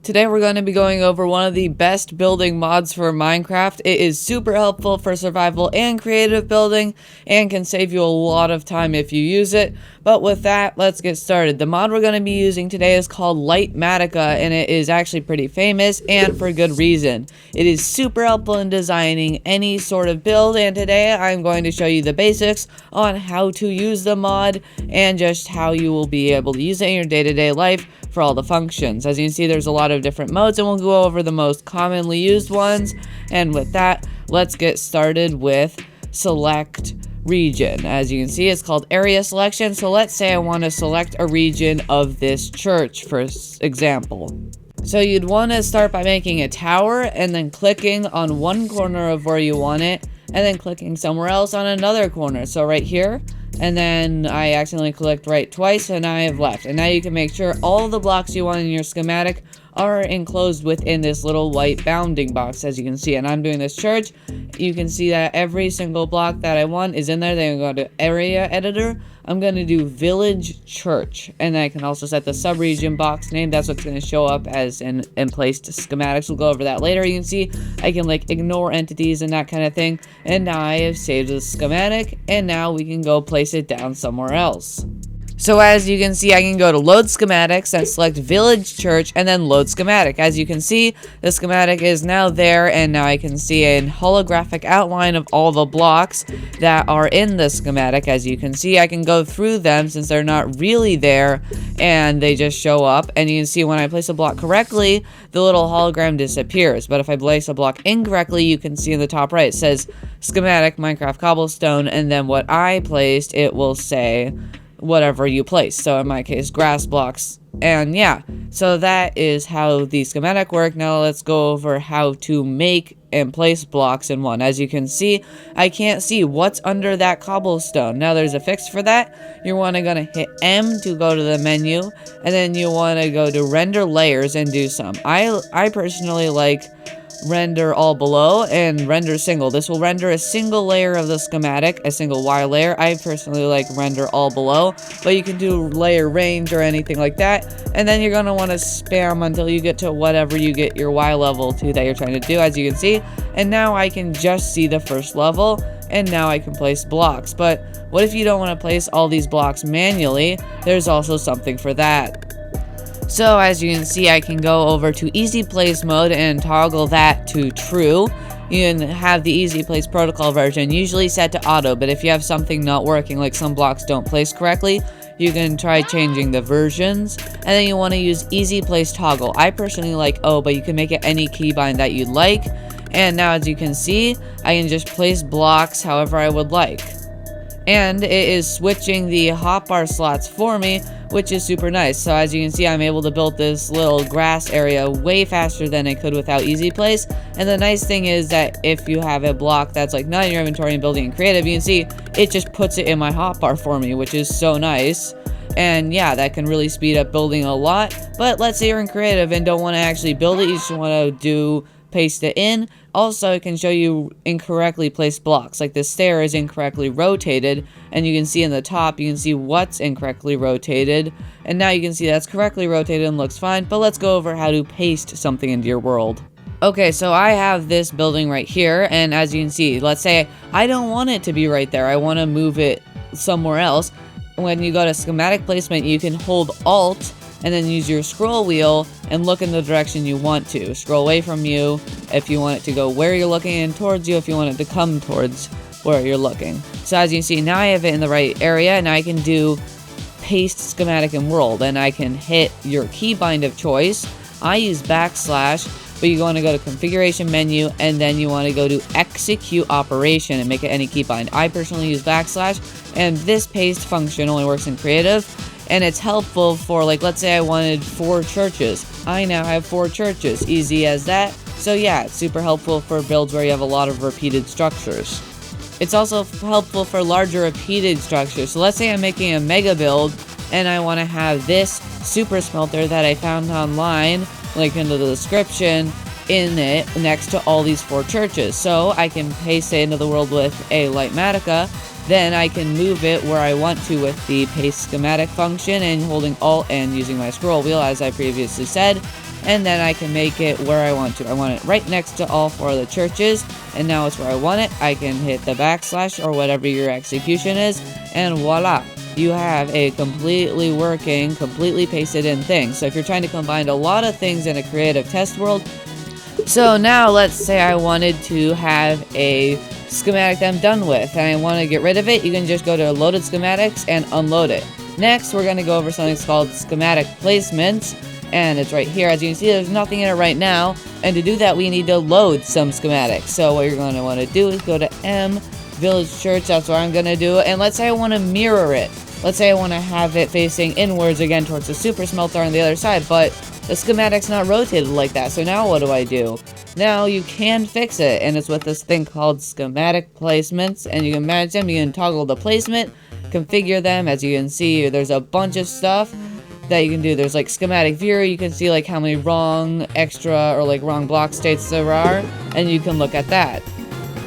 Today we're going to be going over one of the best building mods for Minecraft. It is super helpful for survival and creative building and can save you a lot of time if you use it. But with that, let's get started. The mod we're going to be using today is called Litematica, and it is actually pretty famous and for good reason. It is super helpful in designing any sort of build, and today I'm going to show you the basics on how to use the mod and just how you will be able to use it in your day-to-day life for all the functions. As you can see, there's a lot of different modes, and we'll go over the most commonly used ones. And with that, let's get started with select region. As you can see, it's called area selection. So let's say I want to select a region of this church, for example. So you'd want to start by making a tower and then clicking on one corner of where you want it, and then clicking somewhere else on another corner. So right here, and then I accidentally clicked right twice, and I have left. And now you can make sure all the blocks you want in your schematic are enclosed within this little white bounding box, as you can see. And I'm doing this church. You can see that every single block that I want is in there. Then I go to area editor. I'm going to do village church, and I can also set the subregion box name. That's what's going to show up as in placed schematics. We'll go over that later. You can see I can like ignore entities and that kind of thing. And now I have saved the schematic, and now we can go place it down somewhere else. So as you can see, I can go to load schematics and select village church and then load schematic. As you can see, the schematic is now there, and now I can see a holographic outline of all the blocks that are in the schematic. As you can see, I can go through them since they're not really there and they just show up. And you can see when I place a block correctly, the little hologram disappears. But if I place a block incorrectly, you can see in the top right, it says schematic Minecraft cobblestone, and then what I placed, it will say whatever you place. So in my case, grass blocks. And yeah, so that is how the schematic work. Now let's go over how to make and place blocks in one. As you can see, I can't see what's under that cobblestone. Now there's a fix for that. You're gonna hit M to go to the menu, and then you want to go to render layers and do some. I personally like render all below and render single. This will render a single layer of the schematic, a single wire layer. I personally like render all below, but you can do layer range or anything like that. And then you're going to want to spam until you get to whatever you get your Y level to that you're trying to do, as you can see. And now I can just see the first level, and now I can place blocks. But what if you don't want to place all these blocks manually? There's also something for that. So as you can see, I can go over to easy place mode and toggle that to true. You can have the easy place protocol version usually set to auto, but if you have something not working, like some blocks don't place correctly, you can try changing the versions. And then you want to use easy place toggle. I personally like O, but you can make it any keybind that you'd like. And now as you can see, I can just place blocks however I would like. And it is switching the hotbar slots for me, which is super nice. So as you can see, I'm able to build this little grass area way faster than I could without easy place. And the nice thing is that if you have a block that's like not in your inventory and building in creative, you can see it just puts it in my hotbar for me, which is so nice. And yeah, that can really speed up building a lot. But let's say you're in creative and don't want to actually build it, you just want to paste it in. Also, it can show you incorrectly placed blocks, like this stair is incorrectly rotated, and you can see in the top, you can see what's incorrectly rotated, and now you can see that's correctly rotated and looks fine. But let's go over how to paste something into your world. Okay, so I have this building right here, and as you can see, let's say I don't want it to be right there, I want to move it somewhere else. When you go to schematic placement, you can hold Alt and then use your scroll wheel and look in the direction you want to. Scroll away from you if you want it to go where you're looking, and towards you if you want it to come towards where you're looking. So as you can see, now I have it in the right area, and I can do paste schematic in world, and I can hit your keybind of choice. I use backslash, but you want to go to configuration menu, and then you want to go to execute operation and make it any keybind. I personally use backslash, and this paste function only works in creative. And it's helpful for, like, let's say I wanted 4 churches. I now have 4 churches. Easy as that. So yeah, it's super helpful for builds where you have a lot of repeated structures. It's also helpful for larger repeated structures. So let's say I'm making a mega build, and I want to have this super smelter that I found online, link into the description, in it next to all these 4 churches. So I can paste it into the world with a Litematica. Then I can move it where I want to with the paste schematic function and holding Alt and using my scroll wheel, as I previously said. and then I can make it where I want to. I want it right next to all 4 of the churches, and now it's where I want it. I can hit the backslash or whatever your execution is, and voila. You have a completely working, completely pasted in thing. So if you're trying to combine a lot of things in a creative test world, so now let's say I wanted to have a schematic that I'm done with and I want to get rid of it, you can just go to loaded schematics and unload it. Next, we're going to go over something called schematic placements, and it's right here. As you can see, there's nothing in it right now, and to do that we need to load some schematics. So what you're going to want to do is go to M, Village Church, that's what I'm going to do, and let's say I want to mirror it. Let's say I want to have it facing inwards again towards the super smelter on the other side, but the schematic's not rotated like that. So now what do? Now you can fix it, and it's with this thing called schematic placements, and you can manage them. You can toggle the placement, configure them. As you can see, there's a bunch of stuff that you can do. There's like schematic viewer, you can see like how many wrong extra or like wrong block states there are, and you can look at that.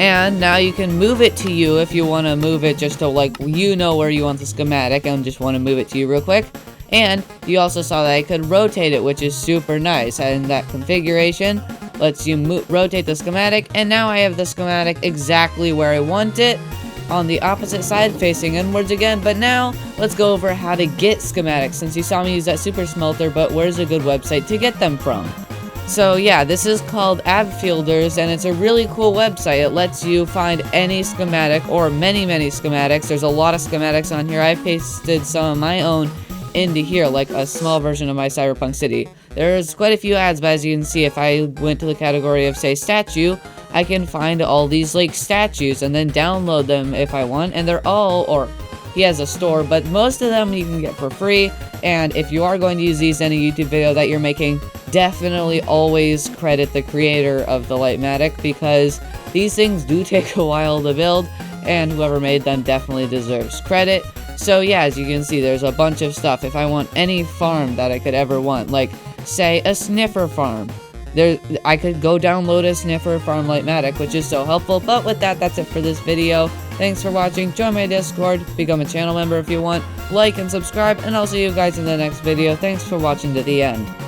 And now you can move it to you if you want to move it just to like, you know where you want the schematic and just want to move it to you real quick. And you also saw that I could rotate it, which is super nice. And that configuration lets you rotate the schematic. And now I have the schematic exactly where I want it, on the opposite side facing inwards again. But now let's go over how to get schematics, since you saw me use that super smelter, but where's a good website to get them from? So yeah, this is called AppFielders, and it's a really cool website. It lets you find any schematic or many schematics. There's a lot of schematics on here. I've pasted some of my own into here, like a small version of my Cyberpunk city. There's quite a few ads, but as you can see, if I went to the category of, say, statue, I can find all these like statues and then download them if I want, and they're all, or he has a store, but most of them you can get for free. And if you are going to use these in a YouTube video that you're making, definitely always credit the creator of the Litematic, because these things do take a while to build, and whoever made them definitely deserves credit. So yeah, as you can see, there's a bunch of stuff. If I want any farm that I could ever want, like say a sniffer farm, I could go download a sniffer farm Litematic, which is so helpful. But with that, that's it for this video. Thanks for watching. Join my Discord, become a channel member if you want, like and subscribe, and I'll see you guys in the next video. Thanks for watching to the end.